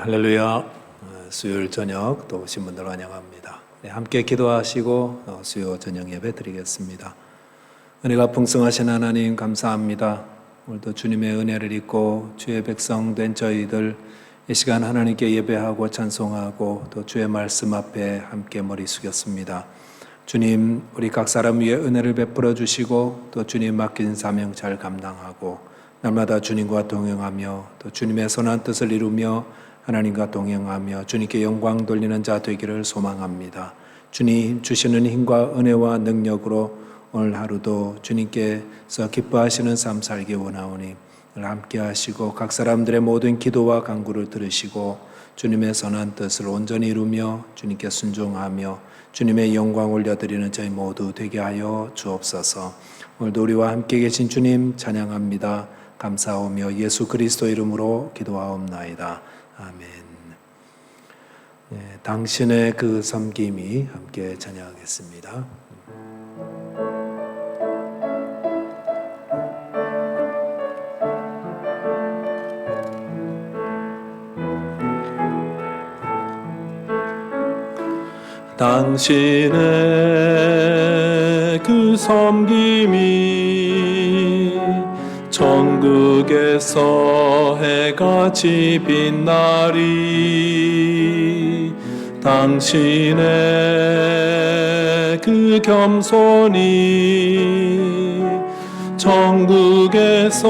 할렐루야. 수요일 저녁 또 오신 분들 환영합니다. 함께 기도하시고 수요 저녁 예배 드리겠습니다. 은혜가 풍성하신 하나님 감사합니다. 오늘도 주님의 은혜를 입고 주의 백성 된 저희들 이 시간 하나님께 예배하고 찬송하고 또 주의 말씀 앞에 함께 머리 숙였습니다. 주님, 우리 각 사람 위에 은혜를 베풀어 주시고 또 주님 맡긴 사명 잘 감당하고 날마다 주님과 동행하며 또 주님의 선한 뜻을 이루며 하나님과 동행하며 주님께 영광 돌리는 자 되기를 소망합니다. 주님 주시는 힘과 은혜와 능력으로 오늘 하루도 주님께서 기뻐하시는 삶 살기 원하오니 함께 하시고 각 사람들의 모든 기도와 간구를 들으시고 주님의 선한 뜻을 온전히 이루며 주님께 순종하며 주님의 영광 올려드리는 저희 모두 되게 하여 주옵소서. 오늘도 우리와 함께 계신 주님 찬양합니다. 감사하며 예수 그리스도 이름으로 기도하옵나이다. 아멘. 당신의 그 섬김이 함께 찬양하겠습니다. 당신의 그 섬김이 천국에서 해같이 빛나리. 당신의 그 겸손이 천국에서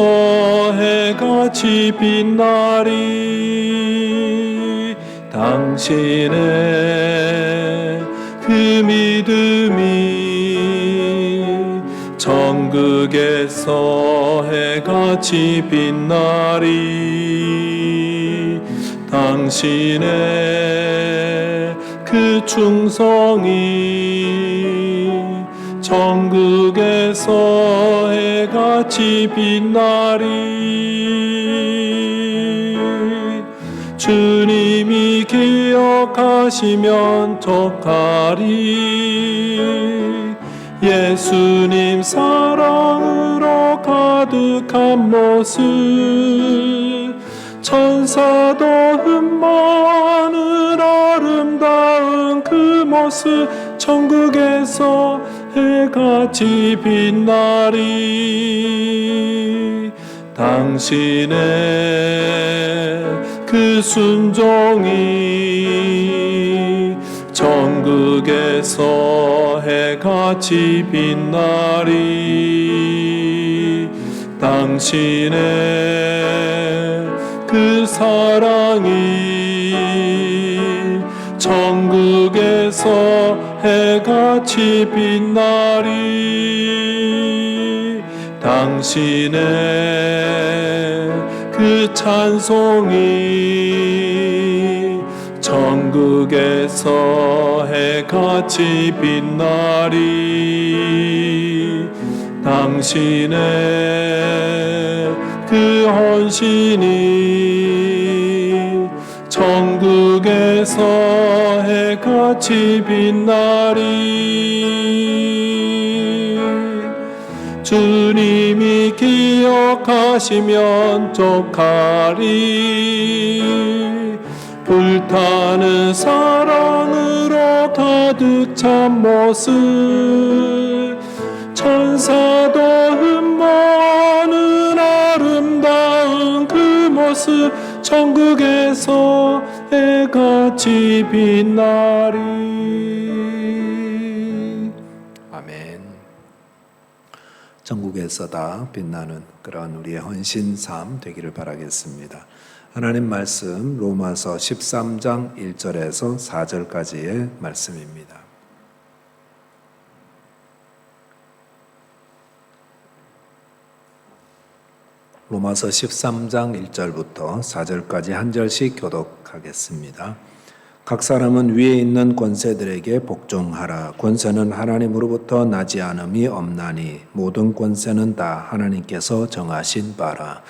해같이 빛나리. 당신의 그 믿음이 천국에서 해같이 빛나리. 당신의 그 충성이 천국에서 해같이 빛나리. 주님이 기억하시면 족하리. 예수님 사랑으로 가득한 모습 천사도 흠모하는 아름다운 그 모습 천국에서 해같이 빛나리. 당신의 그 순종이 천국에서 해같이 빛나리. 당신의 그 사랑이 천국에서 해같이 빛나리. 당신의 그 찬송이 천국에서 해같이 빛나리. 당신의 그 헌신이 천국에서 해같이 빛나리. 주님이 기억하시면 족하리. 불타는 사랑으로 가득 찬 모습 천사도 흠모하는 아름다운 그 모습 천국에서 해같이 빛나리. 아멘. 천국에서 다 빛나는 그런 우리의 헌신 삶 되기를 바라겠습니다. 하나님 말씀 로마서 13장 1절에서 4절까지의 말씀입니다. 로마서 13장 1절부터 4절까지 한 절씩 교독하겠습니다. 각 사람은 위에 있는 권세들에게 복종하라. 권세는 하나님으로부터 나지 않음이 없나니 모든 권세는 다 하나님께서 정하신 바라.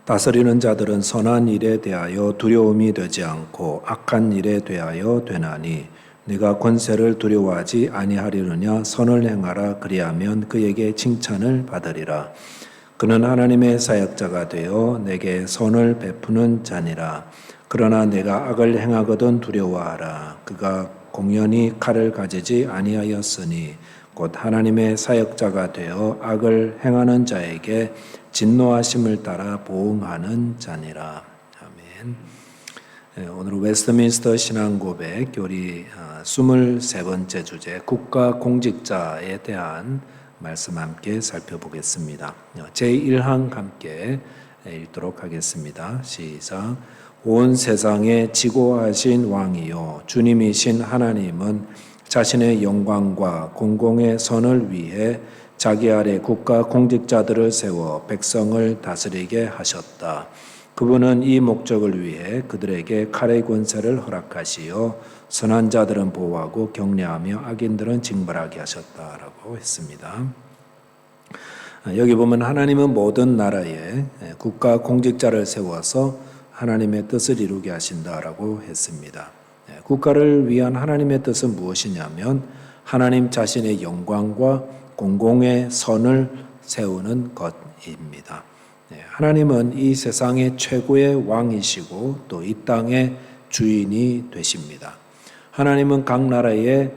다스리는 자들은 선한 일에 대하여 두려움이 되지 않고 악한 일에 대하여 되나니 네가 권세를 두려워하지 아니하리느냐? 선을 행하라. 그리하면 그에게 칭찬을 받으리라. 그는 하나님의 사역자가 되어 내게 선을 베푸는 자니라. 그러나 내가 악을 행하거든 두려워하라. 그가 공연히 칼을 가지지 아니하였으니 곧 하나님의 사역자가 되어 악을 행하는 자에게 진노하심을 따라 보응하는 자니라. 아멘. 오늘 웨스트민스터 신앙고백 우리 23번째 주제 국가공직자에 대한 말씀 함께 살펴보겠습니다. 제1항 함께 읽도록 하겠습니다. 시작. 온 세상에 지고하신 왕이요 주님이신 하나님은 자신의 영광과 공공의 선을 위해 자기 아래 국가 공직자들을 세워 백성을 다스리게 하셨다. 그분은 이 목적을 위해 그들에게 칼의 권세를 허락하시어 선한 자들은 보호하고 격려하며 악인들은 징벌하게 하셨다라고 했습니다. 여기 보면 하나님은 모든 나라에 국가 공직자를 세워서 하나님의 뜻을 이루게 하신다라고 했습니다. 국가를 위한 하나님의 뜻은 무엇이냐면 하나님 자신의 영광과 공공의 선을 세우는 것입니다. 하나님은 이 세상의 최고의 왕이시고 또 이 땅의 주인이 되십니다. 하나님은 각 나라의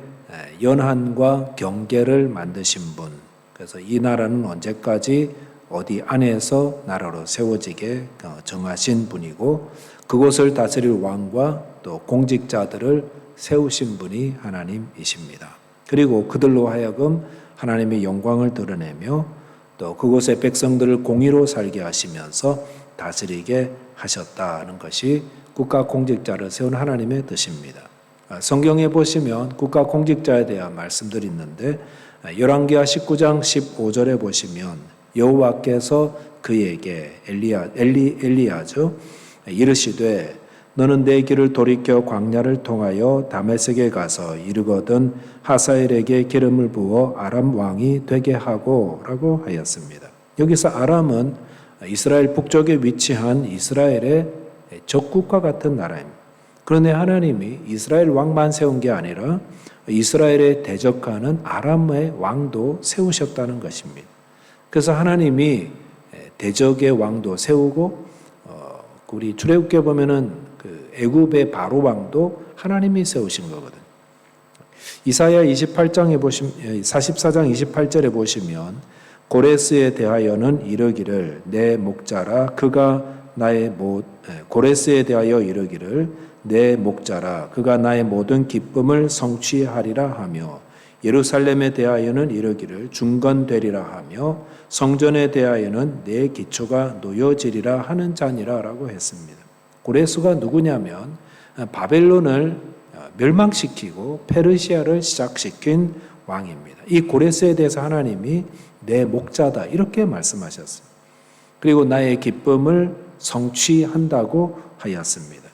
연한과 경계를 만드신 분, 그래서 이 나라는 언제까지 어디 안에서 나라로 세워지게 정하신 분이고 그곳을 다스릴 왕과 또 공직자들을 세우신 분이 하나님이십니다. 그리고 그들로 하여금 하나님의 영광을 드러내며 또 그곳의 백성들을 공의로 살게 하시면서 다스리게 하셨다는 것이 국가 공직자를 세운 하나님의 뜻입니다. 성경에 보시면 국가 공직자에 대한 말씀들이 있는데 열왕기하 19장 15절에 보시면 여호와께서 그에게 엘리야죠 이르시되 너는 내 길을 돌이켜 광야를 통하여 다메섹에 가서 이르거든 하사엘에게 기름을 부어 아람 왕이 되게 하고 라고 하였습니다. 여기서 아람은 이스라엘 북쪽에 위치한 이스라엘의 적국과 같은 나라입니다. 그런데 하나님이 이스라엘 왕만 세운 게 아니라 이스라엘에 대적하는 아람의 왕도 세우셨다는 것입니다. 그래서 하나님이 대적의 왕도 세우고 우리 출애굽기에 보면은 그 애굽의 바로 왕도 하나님이 세우신 거거든요. 이사야 28장에 보시면 44장 28절에 보시면 고레스에 대하여는 이르기를 내 목자라 그가 나의 고레스에 대하여 이르기를 내 목자라 그가 나의 모든 기쁨을 성취하리라 하며 예루살렘에 대하여는 이르기를 중건되리라 하며 성전에 대하여는 내 기초가 놓여지리라 하는 자니라라고 했습니다. 고레스가 누구냐면 바벨론을 멸망시키고 페르시아를 시작시킨 왕입니다. 이 고레스에 대해서 하나님이 내 목자다 이렇게 말씀하셨습니다. 그리고 나의 기쁨을 성취한다고 하였습니다.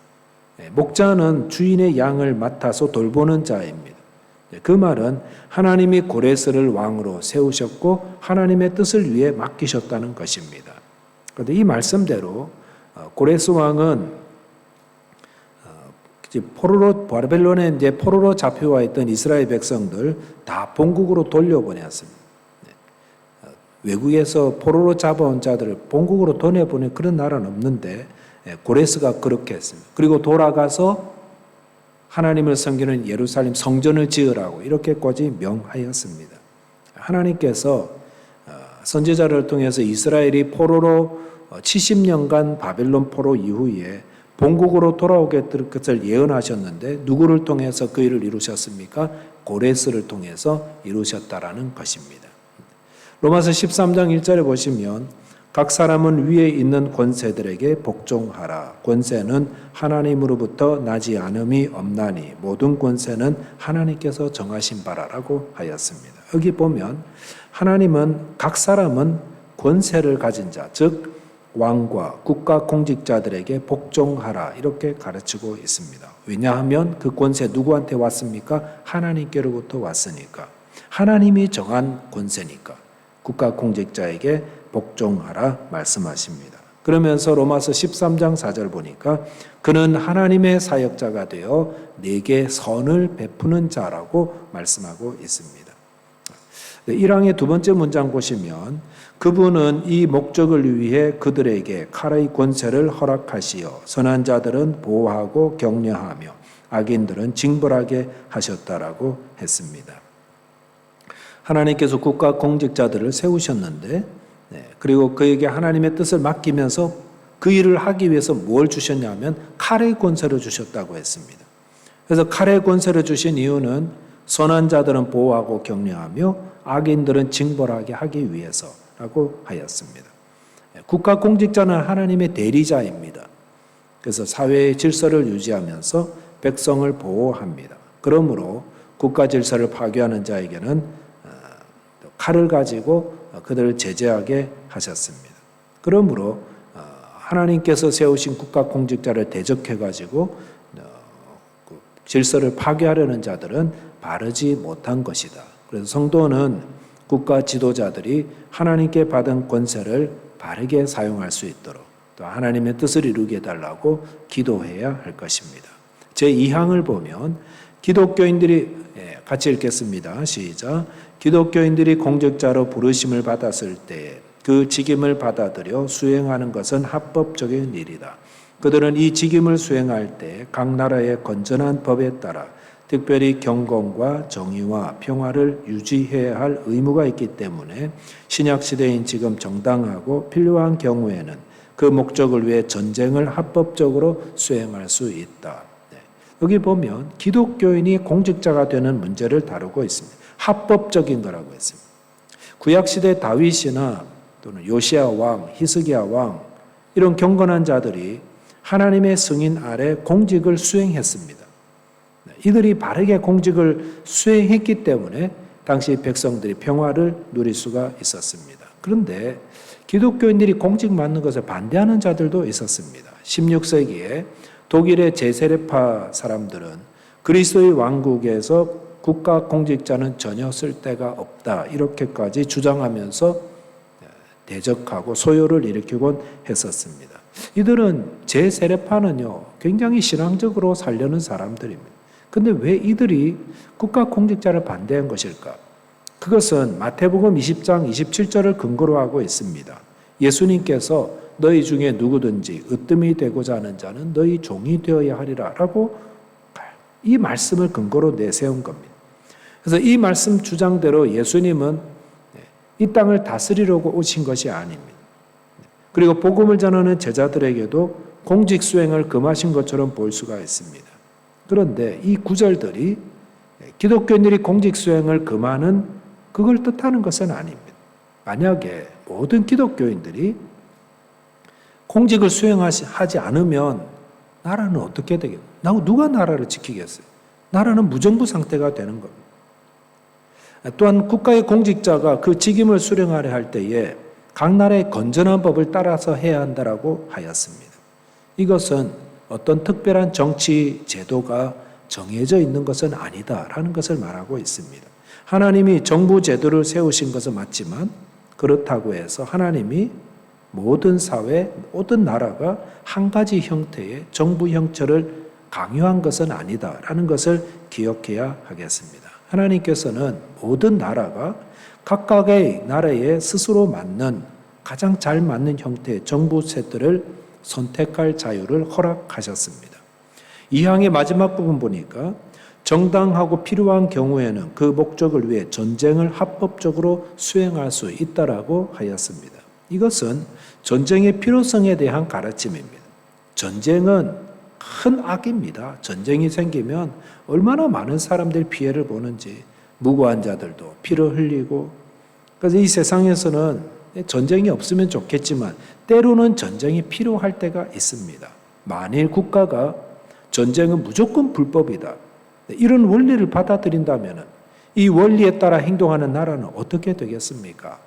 목자는 주인의 양을 맡아서 돌보는 자입니다. 그 말은 하나님이 고레스를 왕으로 세우셨고 하나님의 뜻을 위해 맡기셨다는 것입니다. 그런데 이 말씀대로 고레스 왕은 바벨론에 이제 포로로 잡혀와 있던 이스라엘 백성들 다 본국으로 돌려보냈습니다. 외국에서 포로로 잡아온 자들을 본국으로 돌려보낸 그런 나라는 없는데 고레스가 그렇게 했습니다. 그리고 돌아가서 하나님을 섬기는 예루살렘 성전을 지으라고 이렇게까지 명하였습니다. 하나님께서 선지자를 통해서 이스라엘이 포로로 70년간 바벨론 포로 이후에 본국으로 돌아오게 될 것을 예언하셨는데 누구를 통해서 그 일을 이루셨습니까? 고레스를 통해서 이루셨다라는 것입니다. 로마서 13장 1절에 보시면 각 사람은 위에 있는 권세들에게 복종하라. 권세는 하나님으로부터 나지 않음이 없나니 모든 권세는 하나님께서 정하신 바라라고 하였습니다. 여기 보면 하나님은 각 사람은 권세를 가진 자, 즉 왕과 국가 공직자들에게 복종하라 이렇게 가르치고 있습니다. 왜냐하면 그 권세 누구한테 왔습니까? 하나님께로부터 왔으니까. 하나님이 정한 권세니까 국가 공직자에게 복종하라 말씀하십니다. 그러면서 로마서 13장 4절 보니까 그는 하나님의 사역자가 되어 내게 선을 베푸는 자라고 말씀하고 있습니다. 1항의 두 번째 문장 보시면 그분은 이 목적을 위해 그들에게 칼의 권세를 허락하시어 선한 자들은 보호하고 격려하며 악인들은 징벌하게 하셨다라고 했습니다. 하나님께서 국가 공직자들을 세우셨는데 그리고 그에게 하나님의 뜻을 맡기면서 그 일을 하기 위해서 뭘 주셨냐면 칼의 권세를 주셨다고 했습니다. 그래서 칼의 권세를 주신 이유는 선한 자들은 보호하고 격려하며 악인들은 징벌하게 하기 위해서라고 하였습니다. 국가 공직자는 하나님의 대리자입니다. 그래서 사회의 질서를 유지하면서 백성을 보호합니다. 그러므로 국가 질서를 파괴하는 자에게는 칼을 가지고 그들을 제재하게 하셨습니다. 그러므로 하나님께서 세우신 국가 공직자를 대적해가지고 질서를 파괴하려는 자들은 바르지 못한 것이다. 그래서 성도는 국가 지도자들이 하나님께 받은 권세를 바르게 사용할 수 있도록 또 하나님의 뜻을 이루게 해달라고 기도해야 할 것입니다. 제2항을 보면 기독교인들이 같이 읽겠습니다. 시작. 기독교인들이 공직자로 부르심을 받았을 때 그 직임을 받아들여 수행하는 것은 합법적인 일이다. 그들은 이 직임을 수행할 때 각 나라의 건전한 법에 따라 특별히 경건과 정의와 평화를 유지해야 할 의무가 있기 때문에 신약시대인 지금 정당하고 필요한 경우에는 그 목적을 위해 전쟁을 합법적으로 수행할 수 있다. 여기 보면 기독교인이 공직자가 되는 문제를 다루고 있습니다. 합법적인 거라고 했습니다. 구약시대 다윗이나 또는 요시야 왕, 히스기야 왕 이런 경건한 자들이 하나님의 승인 아래 공직을 수행했습니다. 이들이 바르게 공직을 수행했기 때문에 당시 백성들이 평화를 누릴 수가 있었습니다. 그런데 기독교인들이 공직 맡는 것을 반대하는 자들도 있었습니다. 16세기에 독일의 제세례파 사람들은 그리스도의 왕국에서 국가 공직자는 전혀 쓸데가 없다 이렇게까지 주장하면서 대적하고 소요를 일으키곤 했었습니다. 이들은 제세례파는요 굉장히 신앙적으로 살려는 사람들입니다. 근데 왜 이들이 국가 공직자를 반대한 것일까? 그것은 마태복음 20장 27절을 근거로 하고 있습니다. 예수님께서 너희 중에 누구든지 으뜸이 되고자 하는 자는 너희 종이 되어야 하리라 라고 이 말씀을 근거로 내세운 겁니다. 그래서 이 말씀 주장대로 예수님은 이 땅을 다스리려고 오신 것이 아닙니다. 그리고 복음을 전하는 제자들에게도 공직 수행을 금하신 것처럼 볼 수가 있습니다. 그런데 이 구절들이 기독교인들이 공직 수행을 금하는 그걸 뜻하는 것은 아닙니다. 만약에 모든 기독교인들이 공직을 수행하지 않으면 나라는 어떻게 되겠어요? 누가 나라를 지키겠어요? 나라는 무정부 상태가 되는 겁니다. 또한 국가의 공직자가 그 직임을 수행하려 할 때에 각 나라의 건전한 법을 따라서 해야 한다라고 하였습니다. 이것은 어떤 특별한 정치 제도가 정해져 있는 것은 아니다라는 것을 말하고 있습니다. 하나님이 정부 제도를 세우신 것은 맞지만 그렇다고 해서 하나님이 모든 사회, 모든 나라가 한 가지 형태의 정부 형체를 강요한 것은 아니다라는 것을 기억해야 하겠습니다. 하나님께서는 모든 나라가 각각의 나라에 스스로 맞는 가장 잘 맞는 형태의 정부 세트를 선택할 자유를 허락하셨습니다. 이 항의 마지막 부분 보니까 정당하고 필요한 경우에는 그 목적을 위해 전쟁을 합법적으로 수행할 수 있다라고 하였습니다. 이것은 전쟁의 필요성에 대한 가르침입니다. 전쟁은 큰 악입니다. 전쟁이 생기면 얼마나 많은 사람들이 피해를 보는지 무고한 자들도 피를 흘리고 그래서 이 세상에서는 전쟁이 없으면 좋겠지만 때로는 전쟁이 필요할 때가 있습니다. 만일 국가가 전쟁은 무조건 불법이다. 이런 원리를 받아들인다면 이 원리에 따라 행동하는 나라는 어떻게 되겠습니까?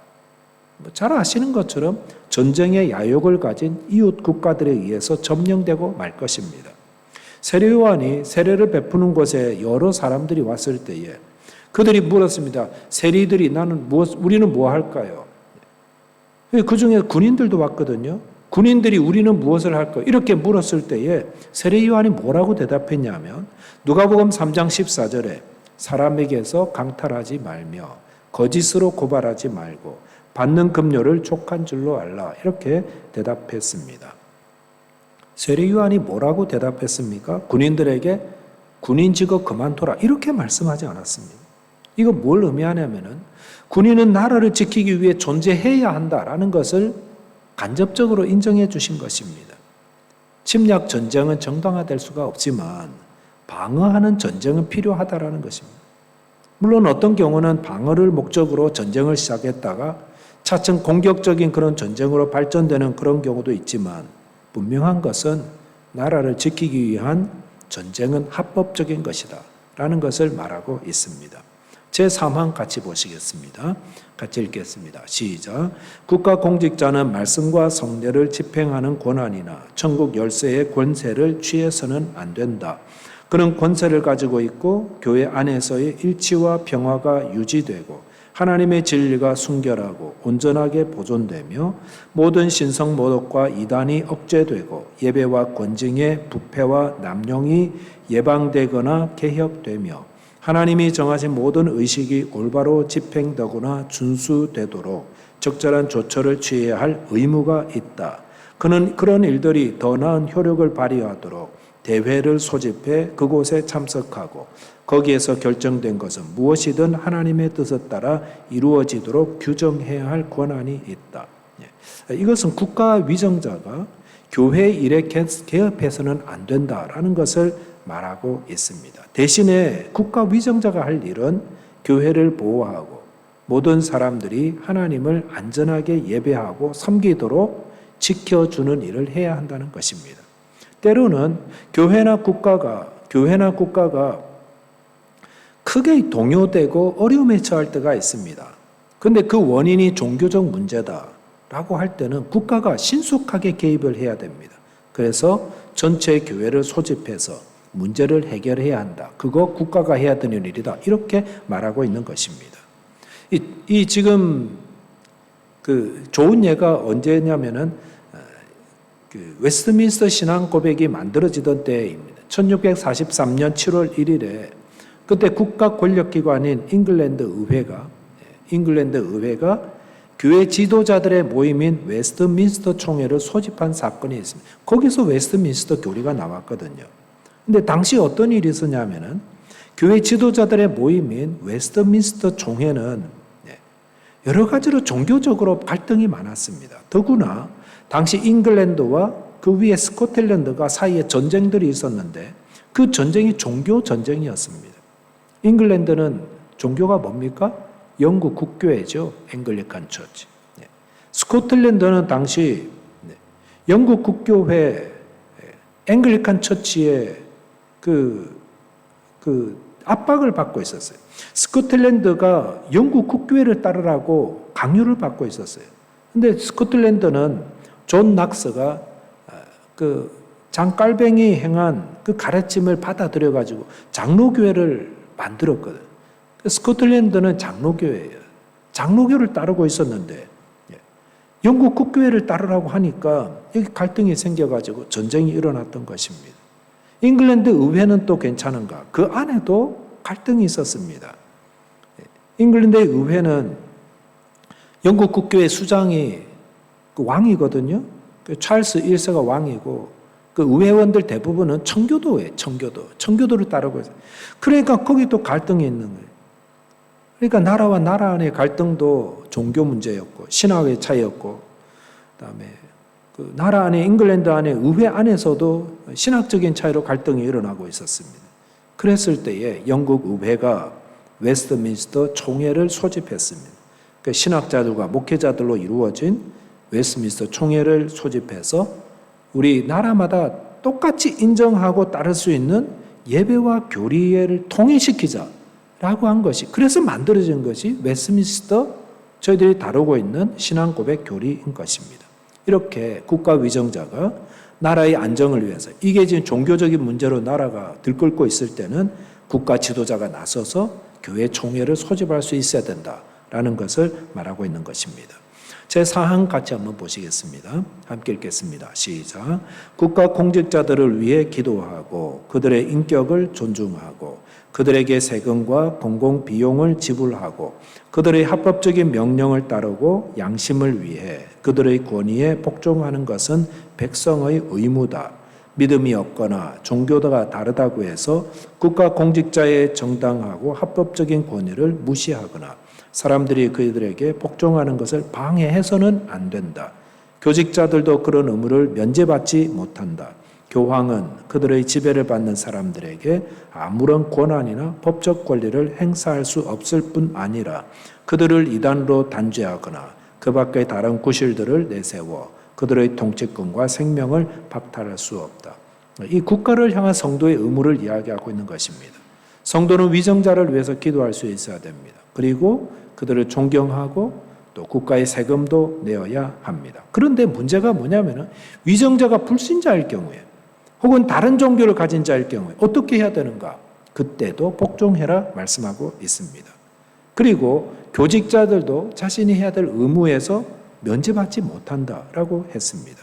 잘 아시는 것처럼 전쟁의 야욕을 가진 이웃 국가들에 의해서 점령되고 말 것입니다. 세례요한이 세례를 베푸는 곳에 여러 사람들이 왔을 때에 그들이 물었습니다. 세리들이 우리는 뭐 할까요? 그 중에 군인들도 왔거든요. 군인들이 우리는 무엇을 할까? 이렇게 물었을 때에 세례 요한이 뭐라고 대답했냐면 누가복음 3장 14절에 사람에게서 강탈하지 말며 거짓으로 고발하지 말고 받는 급료를 족한 줄로 알라. 이렇게 대답했습니다. 세례 요한이 뭐라고 대답했습니까? 군인들에게 군인 직업 그만둬라. 이렇게 말씀하지 않았습니다. 이거 뭘 의미하냐면은 군인은 나라를 지키기 위해 존재해야 한다라는 것을 간접적으로 인정해 주신 것입니다. 침략 전쟁은 정당화될 수가 없지만 방어하는 전쟁은 필요하다라는 것입니다. 물론 어떤 경우는 방어를 목적으로 전쟁을 시작했다가 차츰 공격적인 그런 전쟁으로 발전되는 그런 경우도 있지만 분명한 것은 나라를 지키기 위한 전쟁은 합법적인 것이다 라는 것을 말하고 있습니다. 제3항 같이 보시겠습니다. 같이 읽겠습니다. 시작. 국가 공직자는 말씀과 성례를 집행하는 권한이나 천국 열쇠의 권세를 취해서는 안 된다. 그는 권세를 가지고 있고 교회 안에서의 일치와 평화가 유지되고 하나님의 진리가 순결하고 온전하게 보존되며 모든 신성 모독과 이단이 억제되고 예배와 권징의 부패와 남용이 예방되거나 개혁되며 하나님이 정하신 모든 의식이 올바로 집행되거나 준수되도록 적절한 조처를 취해야 할 의무가 있다. 그는 그런 일들이 더 나은 효력을 발휘하도록 대회를 소집해 그곳에 참석하고 거기에서 결정된 것은 무엇이든 하나님의 뜻에 따라 이루어지도록 규정해야 할 권한이 있다. 이것은 국가 위정자가 교회 일에 개입해서는 안 된다라는 것을 말하고 있습니다. 대신에 국가 위정자가 할 일은 교회를 보호하고 모든 사람들이 하나님을 안전하게 예배하고 섬기도록 지켜주는 일을 해야 한다는 것입니다. 때로는 교회나 국가가 크게 동요되고 어려움에 처할 때가 있습니다. 그런데 그 원인이 종교적 문제다라고 할 때는 국가가 신속하게 개입을 해야 됩니다. 그래서 전체 교회를 소집해서 문제를 해결해야 한다. 그거 국가가 해야 되는 일이다. 이렇게 말하고 있는 것입니다. 이 지금 그 좋은 예가 언제냐면은 그 웨스트민스터 신앙 고백이 만들어지던 때입니다. 1643년 7월 1일에 그때 국가 권력기관인 잉글랜드 의회가 교회 지도자들의 모임인 웨스트민스터 총회를 소집한 사건이 있습니다. 거기서 웨스트민스터 교리가 나왔거든요. 근데 당시 어떤 일이 있었냐면은 교회 지도자들의 모임인 웨스트민스터 총회는 여러 가지로 종교적으로 갈등이 많았습니다. 더구나 당시 잉글랜드와 그 위에 스코틀랜드가 사이에 전쟁들이 있었는데 그 전쟁이 종교 전쟁이었습니다. 잉글랜드는 종교가 뭡니까? 영국 국교회죠. 앵글리칸 처치. 스코틀랜드는 당시 영국 국교회 앵글리칸 처치의 그 압박을 받고 있었어요. 스코틀랜드가 영국 국교회를 따르라고 강요를 받고 있었어요. 근데 스코틀랜드는 존 낙스가 그 장깔뱅이 행한 그 가르침을 받아들여 가지고 장로교회를 만들었거든. 스코틀랜드는 장로교회예요. 장로교를 따르고 있었는데 영국 국교회를 따르라고 하니까 여기 갈등이 생겨가지고 전쟁이 일어났던 것입니다. 잉글랜드 의회는 또 괜찮은가? 그 안에도 갈등이 있었습니다. 잉글랜드의 의회는 영국 국교회 수장이 그 왕이거든요. 그 찰스 1세가 왕이고 그 의회원들 대부분은 청교도예요. 청교도를 따르고 있어요. 그러니까 거기 또 갈등이 있는 거예요. 그러니까 나라와 나라 안의 갈등도 종교 문제였고 신학의 차이였고 그다음에 그 나라 안에 잉글랜드 안에 의회 안에서도 신학적인 차이로 갈등이 일어나고 있었습니다. 그랬을 때에 영국 의회가 웨스트민스터 총회를 소집했습니다. 그 신학자들과 목회자들로 이루어진 웨스트민스터 총회를 소집해서 우리 나라마다 똑같이 인정하고 따를 수 있는 예배와 교리를 통일시키자라고 한 것이 그래서 만들어진 것이 웨스트민스터 저희들이 다루고 있는 신앙고백 교리인 것입니다. 이렇게 국가 위정자가 나라의 안정을 위해서 이게 지금 종교적인 문제로 나라가 들끓고 있을 때는 국가 지도자가 나서서 교회 총회를 소집할 수 있어야 된다라는 것을 말하고 있는 것입니다. 제4항 같이 한번 보시겠습니다. 함께 읽겠습니다. 시작. 국가 공직자들을 위해 기도하고 그들의 인격을 존중하고 그들에게 세금과 공공 비용을 지불하고 그들의 합법적인 명령을 따르고 양심을 위해 그들의 권위에 복종하는 것은 백성의 의무다. 믿음이 없거나 종교가 다르다고 해서 국가 공직자의 정당하고 합법적인 권위를 무시하거나 사람들이 그들에게 복종하는 것을 방해해서는 안 된다. 교직자들도 그런 의무를 면제받지 못한다. 교황은 그들의 지배를 받는 사람들에게 아무런 권한이나 법적 권리를 행사할 수 없을 뿐 아니라 그들을 이단으로 단죄하거나 그 밖의 다른 구실들을 내세워 그들의 통치권과 생명을 박탈할 수 없다. 이 국가를 향한 성도의 의무를 이야기하고 있는 것입니다. 성도는 위정자를 위해서 기도할 수 있어야 됩니다. 그리고 그들을 존경하고 또 국가의 세금도 내어야 합니다. 그런데 문제가 뭐냐면은 위정자가 불신자일 경우에 혹은 다른 종교를 가진 자일 경우에 어떻게 해야 되는가? 그때도 복종해라 말씀하고 있습니다. 그리고 교직자들도 자신이 해야 될 의무에서 면제받지 못한다라고 했습니다.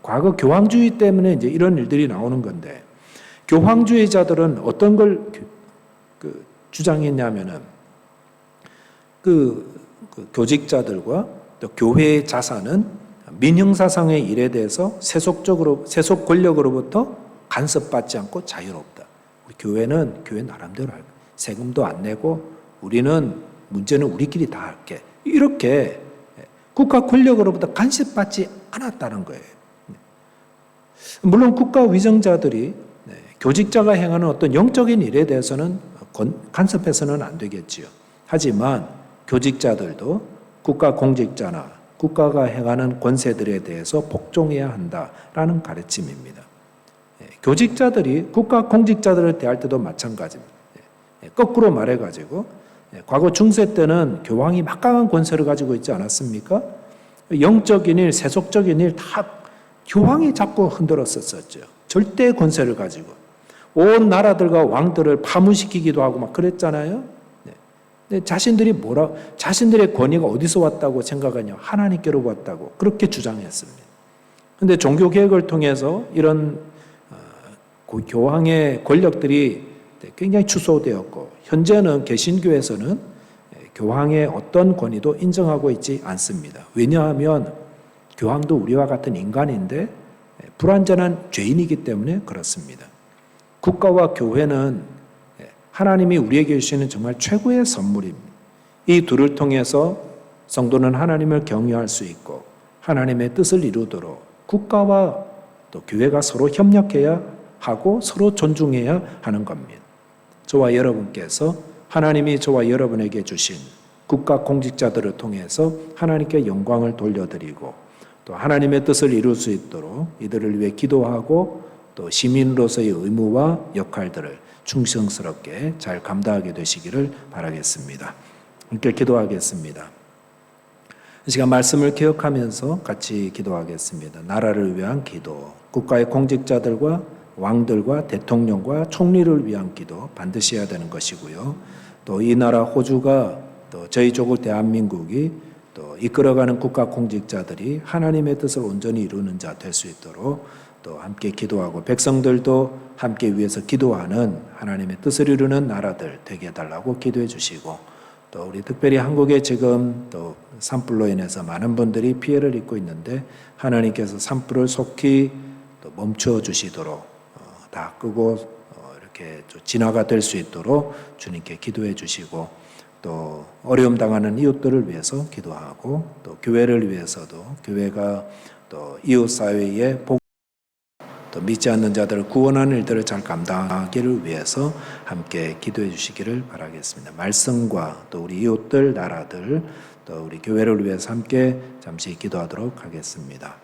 과거 교황주의 때문에 이제 이런 일들이 나오는 건데 교황주의자들은 어떤 걸 주장했냐면은 그 교직자들과 또 교회의 자산은 민형사상의 일에 대해서 세속 권력으로부터 간섭받지 않고 자유롭다. 우리 교회는 교회 나름대로 할 세금도 안 내고 우리는 문제는 우리끼리 다 할게. 이렇게 국가 권력으로부터 간섭받지 않았다는 거예요. 물론 국가 위정자들이 교직자가 행하는 어떤 영적인 일에 대해서는 간섭해서는 안 되겠지요. 하지만 교직자들도 국가 공직자나 국가가 행하는 권세들에 대해서 복종해야 한다라는 가르침입니다. 교직자들이 국가 공직자들을 대할 때도 마찬가지입니다. 거꾸로 말해가지고 과거 중세 때는 교황이 막강한 권세를 가지고 있지 않았습니까? 영적인 일, 세속적인 일 다 교황이 자꾸 흔들었었죠. 절대 권세를 가지고 온 나라들과 왕들을 파문시키기도 하고 막 그랬잖아요. 자신들의 권위가 어디서 왔다고 생각하냐? 하나님께로 왔다고 그렇게 주장했습니다. 그런데 종교개혁을 통해서 이런 교황의 권력들이 굉장히 축소되었고 현재는 개신교에서는 교황의 어떤 권위도 인정하고 있지 않습니다. 왜냐하면 교황도 우리와 같은 인간인데 불완전한 죄인이기 때문에 그렇습니다. 국가와 교회는 하나님이 우리에게 주시는 정말 최고의 선물입니다. 이 둘을 통해서 성도는 하나님을 경외할 수 있고 하나님의 뜻을 이루도록 국가와 또 교회가 서로 협력해야 하고 서로 존중해야 하는 겁니다. 저와 여러분께서 하나님이 저와 여러분에게 주신 국가 공직자들을 통해서 하나님께 영광을 돌려드리고 또 하나님의 뜻을 이룰 수 있도록 이들을 위해 기도하고 또 시민으로서의 의무와 역할들을 충성스럽게 잘 감당하게 되시기를 바라겠습니다. 함께 기도하겠습니다. 이 시간 말씀을 기억하면서 같이 기도하겠습니다. 나라를 위한 기도, 국가의 공직자들과 왕들과 대통령과 총리를 위한 기도 반드시 해야 되는 것이고요. 또 이 나라 호주가 또 저희 조국 대한민국이 또 이끌어가는 국가 공직자들이 하나님의 뜻을 온전히 이루는 자 될 수 있도록 또 함께 기도하고 백성들도 함께 위해서 기도하는 하나님의 뜻을 이루는 나라들 되게 해달라고 기도해 주시고 또 우리 특별히 한국에 지금 또 산불로 인해서 많은 분들이 피해를 입고 있는데 하나님께서 산불을 속히 또 멈춰 주시도록 다 끄고 이렇게 진화가 될 수 있도록 주님께 기도해 주시고 또 어려움 당하는 이웃들을 위해서 기도하고 또 교회를 위해서도 교회가 또 이웃 사회에 또 믿지 않는 자들을 구원하는 일들을 잘 감당하기를 위해서 함께 기도해 주시기를 바라겠습니다. 말씀과 또 우리 이웃들, 나라들, 또 우리 교회를 위해서 함께 잠시 기도하도록 하겠습니다.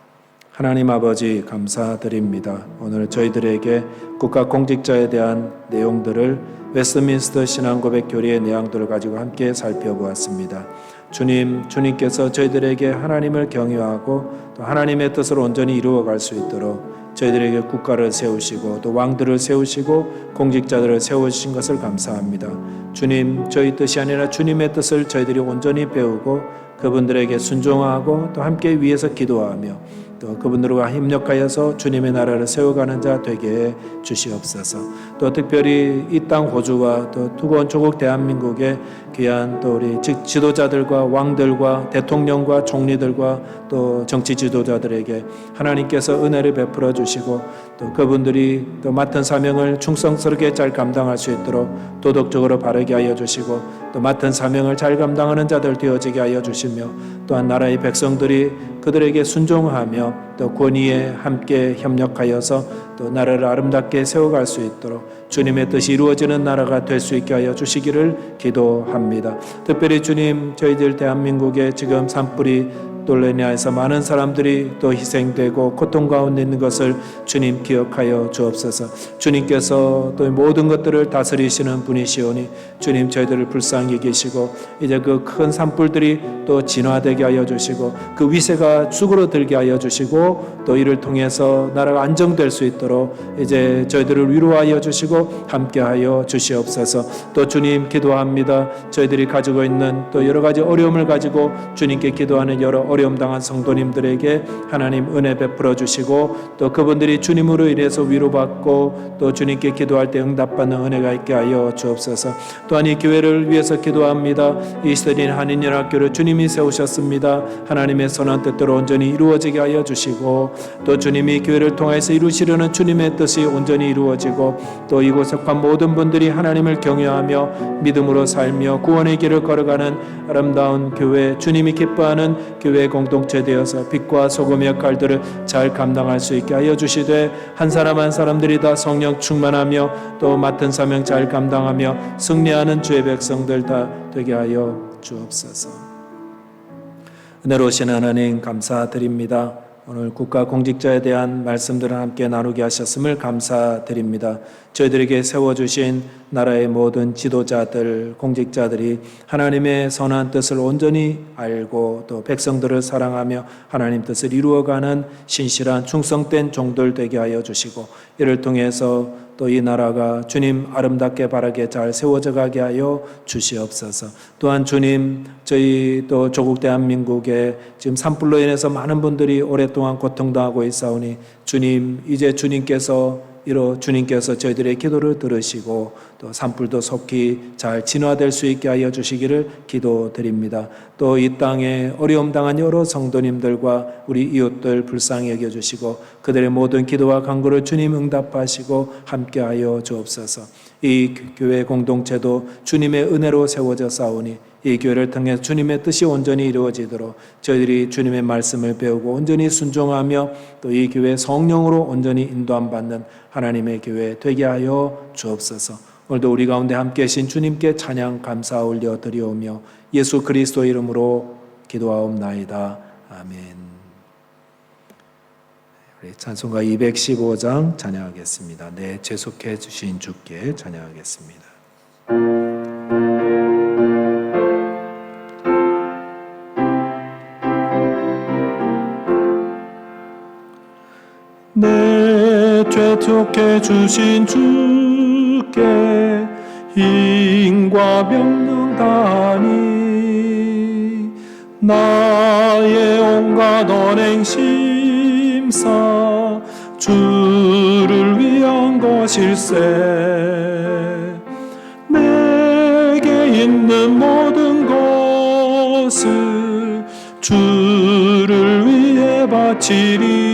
하나님 아버지 감사드립니다. 오늘 저희들에게 국가 공직자에 대한 내용들을 웨스트민스터 신앙고백 교리의 내용들을 가지고 함께 살펴보았습니다. 주님께서 저희들에게 하나님을 경외하고 또 하나님의 뜻을 온전히 이루어갈 수 있도록 저희들에게 국가를 세우시고 또 왕들을 세우시고 공직자들을 세우신 것을 감사합니다. 주님, 저희 뜻이 아니라 주님의 뜻을 저희들이 온전히 배우고 그분들에게 순종하고 또 함께 위해서 기도하며 또 그분들과 협력하여서 주님의 나라를 세워가는 자 되게 해 주시옵소서. 또 특별히 이 땅 호주와 또 두고온 조국 대한민국의 귀한 또 우리 지도자들과 왕들과 대통령과 총리들과 또 정치 지도자들에게 하나님께서 은혜를 베풀어 주시고 또 그분들이 또 맡은 사명을 충성스럽게 잘 감당할 수 있도록 도덕적으로 바르게 하여 주시고 또 맡은 사명을 잘 감당하는 자들 되어지게 하여 주시며 또한 나라의 백성들이 그들에게 순종하며 또 권위에 함께 협력하여서 또 나라를 아름답게 세워갈 수 있도록 주님의 뜻이 이루어지는 나라가 될 수 있게 하여 주시기를 기도합니다. 특별히 주님, 저희들 대한민국에 지금 산불이 돌로 인하여서 많은 사람들이 또 희생되고 고통 가운데 있는 것을 주님 기억하여 주옵소서. 주님께서 또 모든 것들을 다스리시는 분이시오니 주님, 저희들을 불쌍히 계시고 이제 그 큰 산불들이 또 진화되게 하여 주시고 그 위세가 쭈그러들게 하여 주시고 또 이를 통해서 나라가 안정될 수 있도록 이제 저희들을 위로하여 주시고 함께하여 주시옵소서. 또 주님, 기도합니다. 저희들이 가지고 있는 또 여러 가지 어려움을 가지고 주님께 기도하는 여러 어려움 당한 성도님들에게 하나님 은혜 베풀어 주시고 또 그분들이 주님으로 인해서 위로받고 또 주님께 기도할 때 응답받는 은혜가 있게 하여 주옵소서. 또한 이 교회를 위해서 기도합니다. 이 시대인 한인연합교를 주님이 세우셨습니다. 하나님의 선한 뜻대로 온전히 이루어지게 하여 주시고 또 주님이 교회를 통해서 이루시려는 주님의 뜻이 온전히 이루어지고 또 이곳에 속한 모든 분들이 하나님을 경외하며 믿음으로 살며 구원의 길을 걸어가는 아름다운 교회, 주님이 기뻐하는 교회 공동체 되어서 빛과 소금의 역할들을 잘 감당할 수 있게 하여 주시되 한 사람 한 사람들이 다 성령 충만하며 또 맡은 사명 잘 감당하며 승리하는 주의 백성들 다 되게 하여 주옵소서. 은혜로우신 하나님 감사드립니다. 오늘 국가 공직자에 대한 말씀들을 함께 나누게 하셨음을 감사드립니다. 저희들에게 세워주신 나라의 모든 지도자들, 공직자들이 하나님의 선한 뜻을 온전히 알고 또 백성들을 사랑하며 하나님 뜻을 이루어가는 신실한 충성된 종들 되게 하여 주시고 이를 통해서 또 이 나라가 주님 아름답게 바르게 잘 세워져 가게 하여 주시옵소서. 또한 주님, 저희 또 조국 대한민국에 지금 산불로 인해서 많은 분들이 오랫동안 고통당하고 있사오니 주님, 이제 주님께서 저희들의 기도를 들으시고 또 산불도 속히 잘 진화될 수 있게 하여 주시기를 기도드립니다. 또 이 땅에 어려움 당한 여러 성도님들과 우리 이웃들 불쌍히 여겨주시고 그들의 모든 기도와 간구를 주님 응답하시고 함께하여 주옵소서. 이 교회 공동체도 주님의 은혜로 세워져 싸우니 이 교회를 통해 주님의 뜻이 온전히 이루어지도록 저희들이 주님의 말씀을 배우고 온전히 순종하며 또 이 교회 성령으로 온전히 인도함 받는 하나님의 교회 되게 하여 주옵소서. 오늘도 우리 가운데 함께 계신 주님께 찬양 감사 올려 드리오며 예수 그리스도 이름으로 기도하옵나이다. 아멘. 우리 찬송가 215장 찬양하겠습니다. 내 재속해 주신 주께 찬양하겠습니다. 내 재속해 주신 주께 인과 명령 다하니 나의 온갖 언행 심사 주를 위한 것일세. 내게 있는 모든 것을 주를 위해 바치리.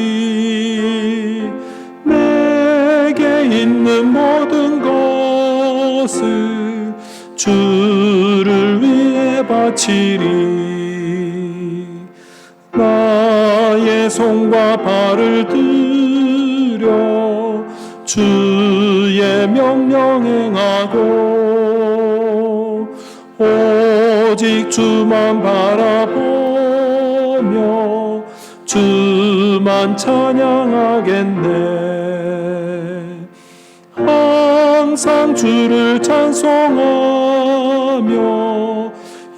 내게 있는 모든 것을 주를 위해 바치리. 나의 손과 발을 들여 주의 명령 행하고 오직 주만 바라보며 주만 찬양하겠네. 항상 주를 찬송하며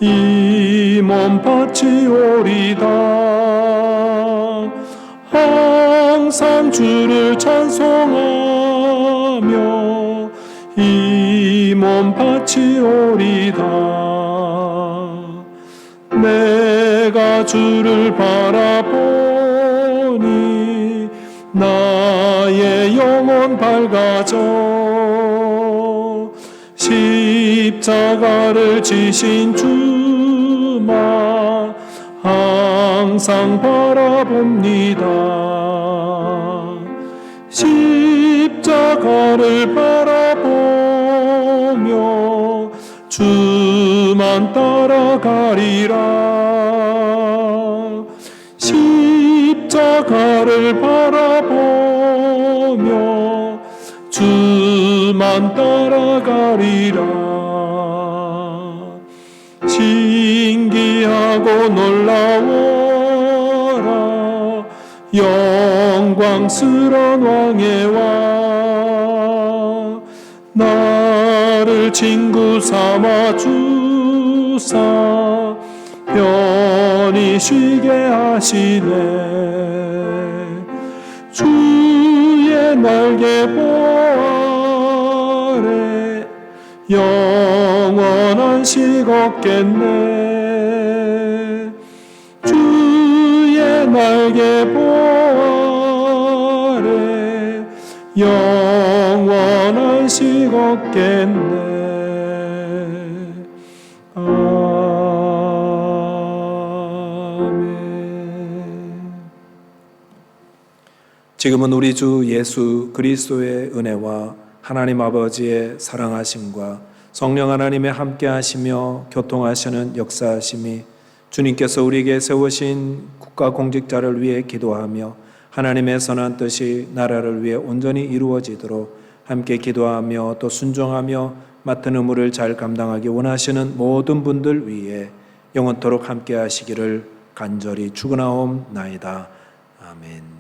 이 몸 바치오리다. 항상 주를 찬송하며 이 몸 바치오리다. 내 내가 주를 바라보니 나의 영혼 밝아져. 십자가를 지신 주만 항상 바라봅니다. 십자가를 바라보며 주만 따라가리라. 십자가를 바라보며 주만 따라가리라. 신기하고 놀라워라 영광스러운 왕의 왕. 나를 친구 삼아 주사 편히 쉬게 하시네. 주의 날개 보아래 영원한 안식 얻겠네. 주의 날개 보아래 영원한 안식 얻겠네. 지금은 우리 주 예수 그리스도의 은혜와 하나님 아버지의 사랑하심과 성령 하나님의 함께하시며 교통하시는 역사하심이 주님께서 우리에게 세우신 국가공직자를 위해 기도하며 하나님의 선한 뜻이 나라를 위해 온전히 이루어지도록 함께 기도하며 또 순종하며 맡은 의무를 잘 감당하기 원하시는 모든 분들 위해 영원토록 함께하시기를 간절히 축원하옵나이다. 아멘.